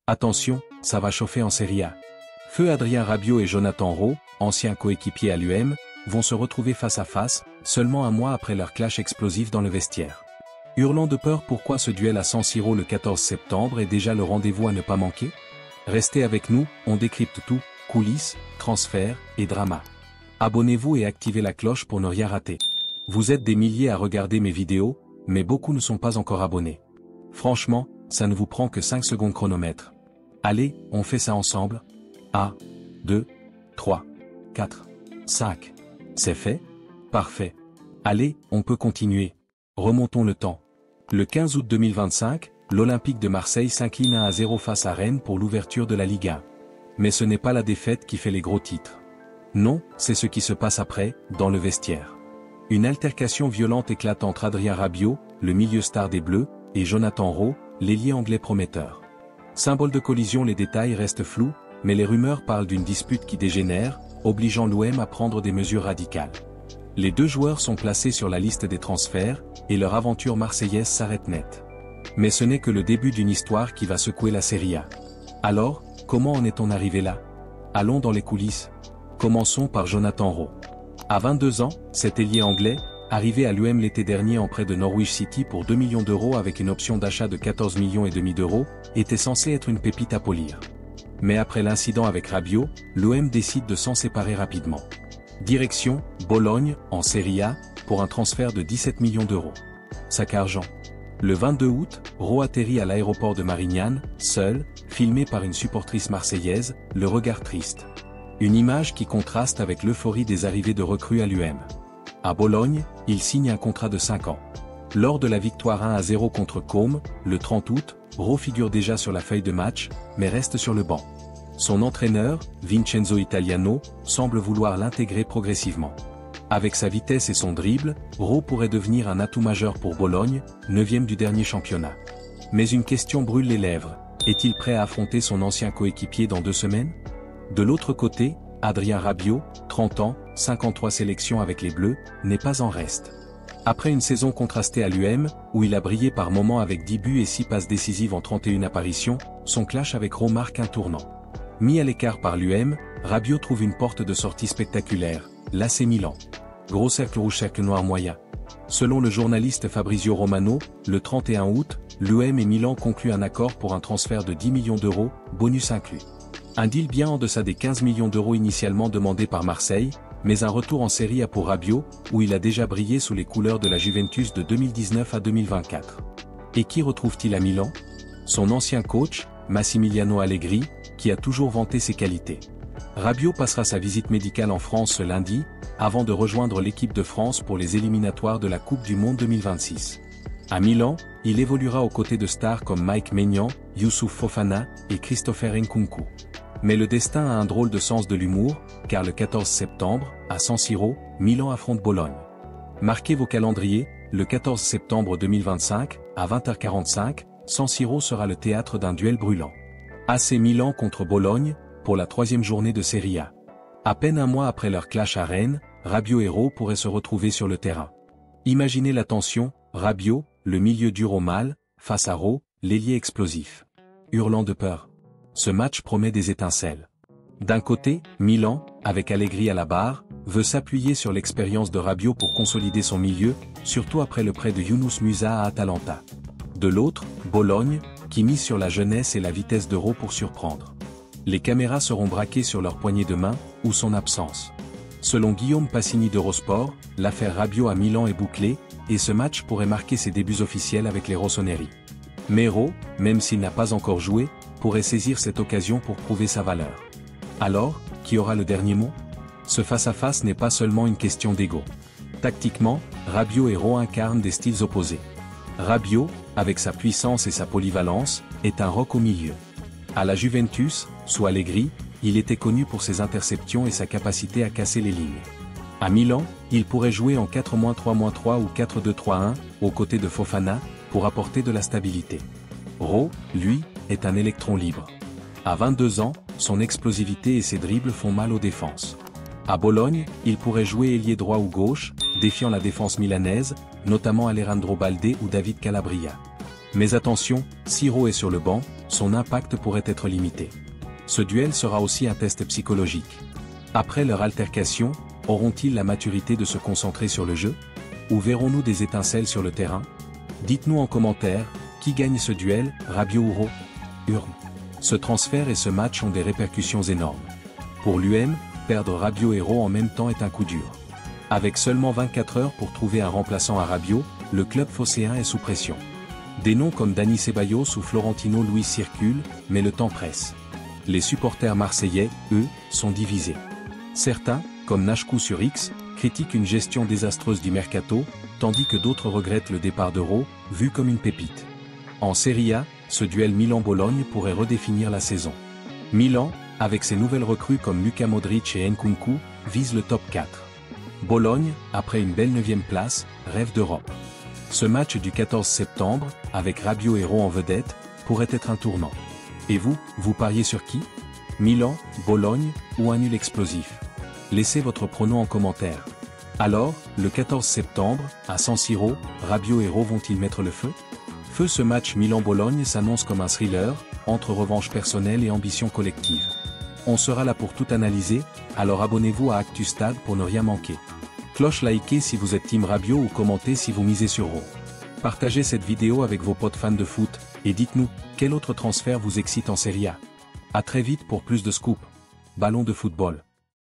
Attention, ça va chauffer en Serie A. Feu Adrien Rabiot et Jonathan Rowe, anciens coéquipiers à l'UM, vont se retrouver face à face, seulement un mois après leur clash explosif dans le vestiaire. Hurlant de peur, pourquoi ce duel à San Siro le 14 septembre est déjà le rendez-vous à ne pas manquer? Restez avec nous, on décrypte tout, coulisses, transferts et drama. Abonnez-vous et activez la cloche pour ne rien rater. Vous êtes des milliers à regarder mes vidéos, mais beaucoup ne sont pas encore abonnés. Franchement, ça ne vous prend que 5 secondes chronomètre. Allez, on fait ça ensemble. 1, 2, 3, 4, 5. C'est fait? Parfait. Allez, on peut continuer. Remontons le temps. Le 15 août 2025, l'Olympique de Marseille s'incline 1-0 face à Rennes pour l'ouverture de la Ligue 1. Mais ce n'est pas la défaite qui fait les gros titres. Non, c'est ce qui se passe après, dans le vestiaire. Une altercation violente éclate entre Adrien Rabiot, le milieu star des Bleus, et Jonathan Rowe, l'ailier anglais prometteur. Symbole de collision, les détails restent flous, mais les rumeurs parlent d'une dispute qui dégénère, obligeant l'OM à prendre des mesures radicales. Les deux joueurs sont placés sur la liste des transferts, et leur aventure marseillaise s'arrête net. Mais ce n'est que le début d'une histoire qui va secouer la Serie A. Alors, comment en est-on arrivé là? Allons dans les coulisses. Commençons par Jonathan Rowe. À 22 ans, cet ailier anglais, arrivé à l'UM l'été dernier en prêt de Norwich City pour 2 millions d'euros avec une option d'achat de 14 millions et demi d'euros, était censé être une pépite à polir. Mais après l'incident avec Rabiot, l'OM décide de s'en séparer rapidement. Direction, Bologne, en Serie A, pour un transfert de 17 millions d'euros. Sac argent. Le 22 août, Rowe atterrit à l'aéroport de Marignane, seul, filmé par une supportrice marseillaise, le regard triste. Une image qui contraste avec l'euphorie des arrivées de recrues à l'UM. À Bologne, il signe un contrat de 5 ans. Lors de la victoire 1-0 contre Côme, le 30 août, Rowe figure déjà sur la feuille de match, mais reste sur le banc. Son entraîneur, Vincenzo Italiano, semble vouloir l'intégrer progressivement. Avec sa vitesse et son dribble, Rowe pourrait devenir un atout majeur pour Bologne, 9e du dernier championnat. Mais une question brûle les lèvres, est-il prêt à affronter son ancien coéquipier dans 2 semaines? De l'autre côté, Adrien Rabiot, 30 ans, 53 sélections avec les Bleus, n'est pas en reste. Après une saison contrastée à l'UM, où il a brillé par moments avec 10 buts et 6 passes décisives en 31 apparitions, son clash avec Rowe marque un tournant. Mis à l'écart par l'UM, Rabiot trouve une porte de sortie spectaculaire, l'AC Milan. Gros cercle rouge, cercle noir moyen. Selon le journaliste Fabrizio Romano, le 31 août, l'UM et Milan concluent un accord pour un transfert de 10 millions d'euros, bonus inclus. Un deal bien en deçà des 15 millions d'euros initialement demandés par Marseille, mais un retour en Serie A pour Rabiot, où il a déjà brillé sous les couleurs de la Juventus de 2019 à 2024. Et qui retrouve-t-il à Milan? Son ancien coach, Massimiliano Allegri, qui a toujours vanté ses qualités. Rabiot passera sa visite médicale en France ce lundi, avant de rejoindre l'équipe de France pour les éliminatoires de la Coupe du Monde 2026. À Milan, il évoluera aux côtés de stars comme Mike Maignan, Youssouf Fofana et Christopher Nkunku. Mais le destin a un drôle de sens de l'humour, car le 14 septembre, à San Siro, Milan affronte Bologne. Marquez vos calendriers, le 14 septembre 2025, à 20h45, San Siro sera le théâtre d'un duel brûlant. AC Milan contre Bologne, pour la 3e journée de Serie A. À peine un mois après leur clash à Rennes, Rabiot et Rowe pourraient se retrouver sur le terrain. Imaginez la tension, Rabiot, le milieu dur au mal, face à Rowe, l'ailier explosif. Hurlant de peur. Ce match promet des étincelles. D'un côté, Milan, avec Allegri à la barre, veut s'appuyer sur l'expérience de Rabiot pour consolider son milieu, surtout après le prêt de Younous Musah à Atalanta. De l'autre, Bologne, qui mise sur la jeunesse et la vitesse de Rowe pour surprendre. Les caméras seront braquées sur leur poignée de main, ou son absence. Selon Guillaume Passini d'Eurosport, l'affaire Rabiot à Milan est bouclée, et ce match pourrait marquer ses débuts officiels avec les Rossoneri. Mais Rowe, même s'il n'a pas encore joué, pourrait saisir cette occasion pour prouver sa valeur. Alors, qui aura le dernier mot? Ce face-à-face n'est pas seulement une question d'ego. Tactiquement, Rabiot et Rowe incarnent des styles opposés. Rabiot, avec sa puissance et sa polyvalence, est un roc au milieu. À la Juventus, sous Allegri, il était connu pour ses interceptions et sa capacité à casser les lignes. À Milan, il pourrait jouer en 4-3-3 ou 4-2-3-1, aux côtés de Fofana, pour apporter de la stabilité. Rowe, lui, est un électron libre. À 22 ans, son explosivité et ses dribbles font mal aux défenses. À Bologne, il pourrait jouer ailier droit ou gauche, défiant la défense milanaise, notamment Alejandro Balde ou David Calabria. Mais attention, si Rowe est sur le banc, son impact pourrait être limité. Ce duel sera aussi un test psychologique. Après leur altercation, auront-ils la maturité de se concentrer sur le jeu? Ou verrons-nous des étincelles sur le terrain? Dites-nous en commentaire, qui gagne ce duel, Rabiot ou Rowe? Ce transfert et ce match ont des répercussions énormes. Pour l'UM, perdre Rabiot et Rowe en même temps est un coup dur. Avec seulement 24 heures pour trouver un remplaçant à Rabiot, le club phocéen est sous pression. Des noms comme Dani Ceballos ou Florentino Luis circulent, mais le temps presse. Les supporters marseillais, eux, sont divisés. Certains, comme Nachkou sur X, critiquent une gestion désastreuse du mercato, tandis que d'autres regrettent le départ de Rowe, vu comme une pépite. En Serie A, ce duel Milan-Bologne pourrait redéfinir la saison. Milan, avec ses nouvelles recrues comme Luka Modric et Nkunku, vise le top 4. Bologne, après une belle 9e place, rêve d'Europe. Ce match du 14 septembre, avec Rabiot et Rowe en vedette, pourrait être un tournant. Et vous, vous pariez sur qui? Milan, Bologne, ou un nul explosif? Laissez votre pronom en commentaire. Alors, le 14 septembre, à San Siro, Rabiot et Rowe vont-ils mettre le feu? Ce match Milan-Bologne s'annonce comme un thriller, entre revanche personnelle et ambition collective. On sera là pour tout analyser, alors abonnez-vous à ActuStade pour ne rien manquer. Cloche likez si vous êtes team Rabiot ou commentez si vous misez sur Rowe. Partagez cette vidéo avec vos potes fans de foot, et dites-nous, quel autre transfert vous excite en Serie A? À très vite pour plus de scoop. Ballon de football.